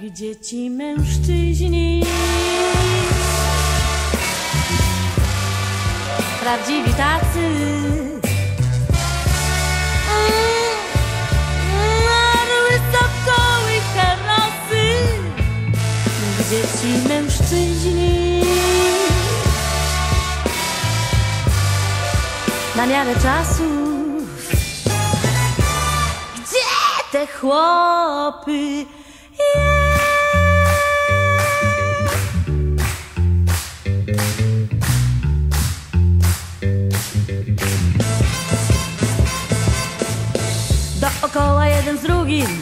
Gdzie ci mężczyźni, prawdziwi tacy, orły, sokoły, karosy? Gdzie ci mężczyźni, na miarę czasów? Gdzie te chłopy? Dookoła jeden z drugim,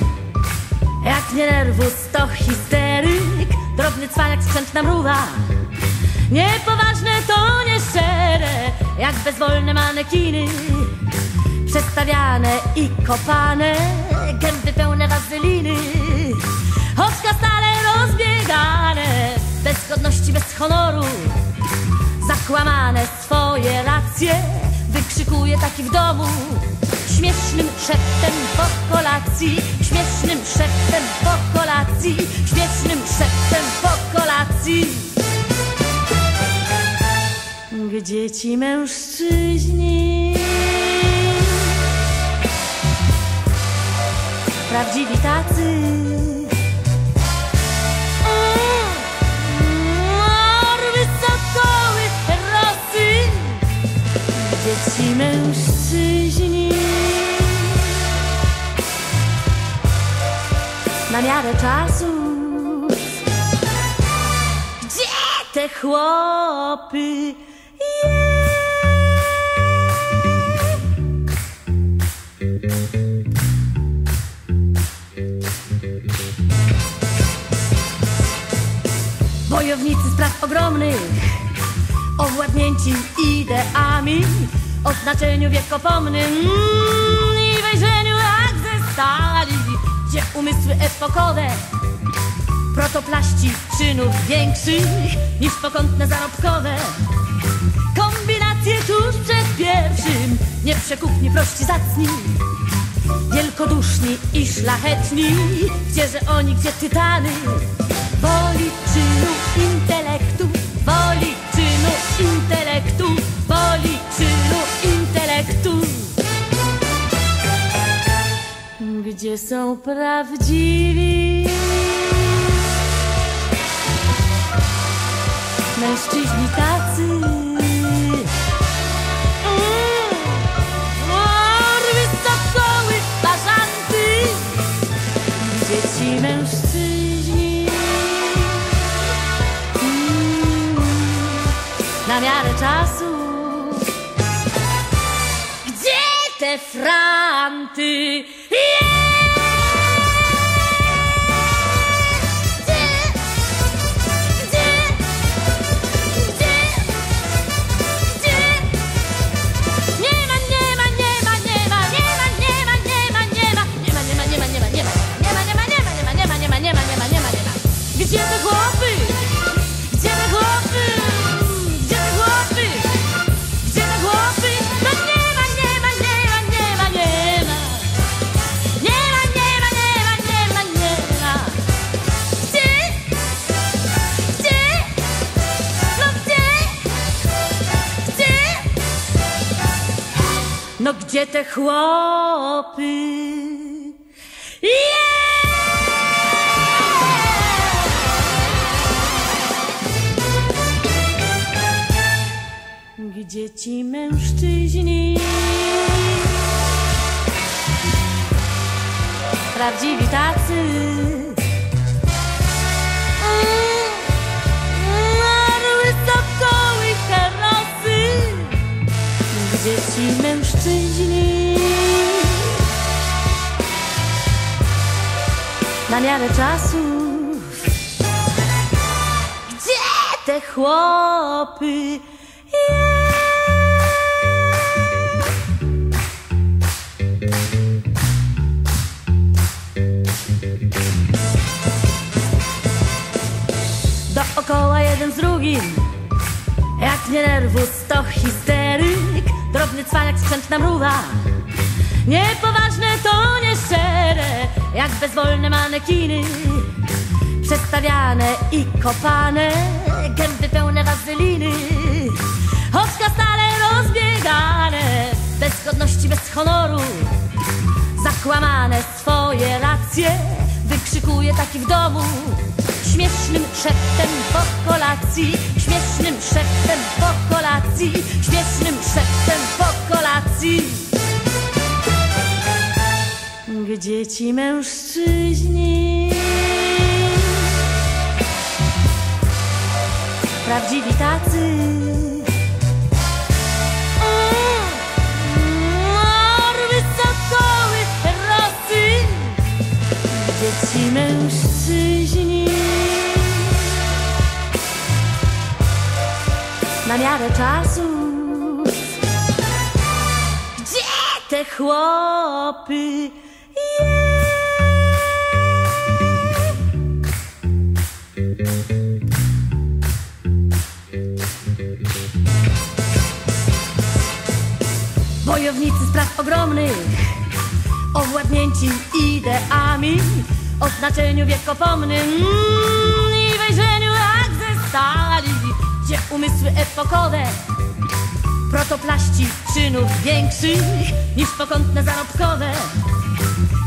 jak nie nerwus, to histeryk. Drobny cwaniak, skrzętna mruwa, niepoważne to nieszczere, jak bezwolne manekiny, przestawiane i kopane, gęby pełne wazyliny, oczka stale rozbiegane, bez godności, bez honoru, zakłamane swoje racje wykrzykuje taki w domu, śmiesznym szeptem po kolacji, śmiesznym szeptem po kolacji, śmiesznym szeptem po kolacji. Gdzie ci mężczyźni, prawdziwi tacy, orły, sokoły, rosy? Gdzie ci mężczyźni, na miarę czasów? Gdzie te chłopy? Wojownicy spraw ogromnych, owładnięci ideami, o znaczeniu wiekopomnym i wejrzeniu jak ze stali, gdzie umysły epokowe, protoplaści czynów większych niż pokątne zarobkowe, kombinacje tuż przed pierwszym, nieprzekupni, prości, zacni, wielkoduszni i szlachetni, gdzieże oni, gdzie tytany, woli czynu intelektu, woli czynu intelektu, woli czynu intelektu. Gdzie są prawdziwi mężczyźni tacy, orły, sokoły, bażanty? Gdzie ci mężczyźni, na miarę czasu? Gdzie te franty? Gdzie te chłopy? Gdzie te chłopy? Gdzie te chłopy? Gdzie te chłopy? No nie ma, nie ma, nie ma, nie ma, nie ma. Nie ma, nie ma, nie ma, nie ma, nie ma. Gdzie? Gdzie? No gdzie? Gdzie? No gdzie te chłopy? Gdzie ci mężczyźni, prawdziwi tacy, orły, sokoły, karosy? Gdzie ci mężczyźni, na miarę czasów? Gdzie te chłopy? Dookoła jeden z drugim, jak nie nerwus, to histeryk. Drobny cwaniak, skrzętna mruwa, niepoważne to nieszczere, jak bezwolne manekiny, nastawiane i kopane, gęby pełne wazeliny, oczka stale rozbiegane, bez godności, bez honoru, zakłamane swoje racje wykrzykuje taki w domu, śmiesznym szeptem po kolacji, śmiesznym szeptem po kolacji, śmiesznym szeptem po kolacji. Gdzie ci mężczyźni, prawdziwi tacy, orły, sokoły, rosy? Gdzie ci mężczyźni, na miarę czasu? Gdzie te chłopy? Wojownicy spraw ogromnych, owładnięci ideami, o znaczeniu wiekopomnym i wejrzeniu jak ze stali, gdzie umysły epokowe, protoplaści czynów większych niż pokątne zarobkowe,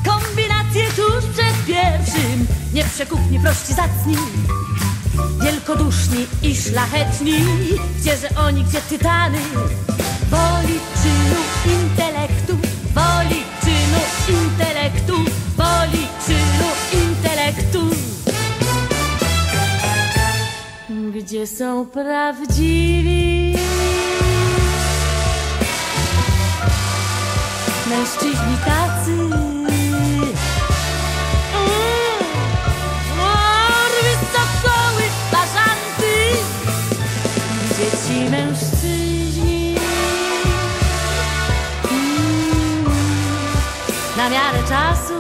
kombinacje tuż przed pierwszym, nieprzekupni, prości, zacni, wielkoduszni i szlachetni, gdzieże oni, gdzie tytany, woli czynu intelektu, woli czynu intelektu, woli czynu intelektu. Gdzie są prawdziwi mężczyźni tacy, orły, sokoły, bażanty? Gdzie ci mężczyźni, na miarę czasu?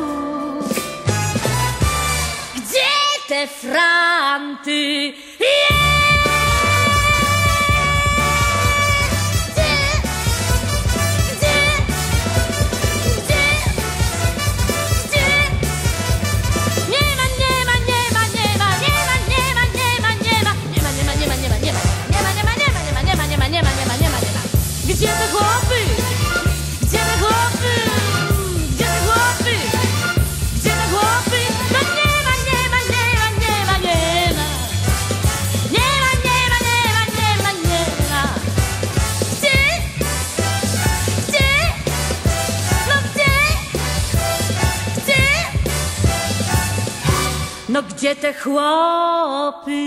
Gdzie te franty? Gdzie te chłopy? Gdzie te chłopy? Gdzie te chłopy? Gdzie te chłopy? No nie ma, nie ma, nie ma, nie ma, nie ma. Nie ma, nie ma, nie ma, nie ma, nie ma. Gdzie? Gdzie? No gdzie? Gdzie? No gdzie te chłopy?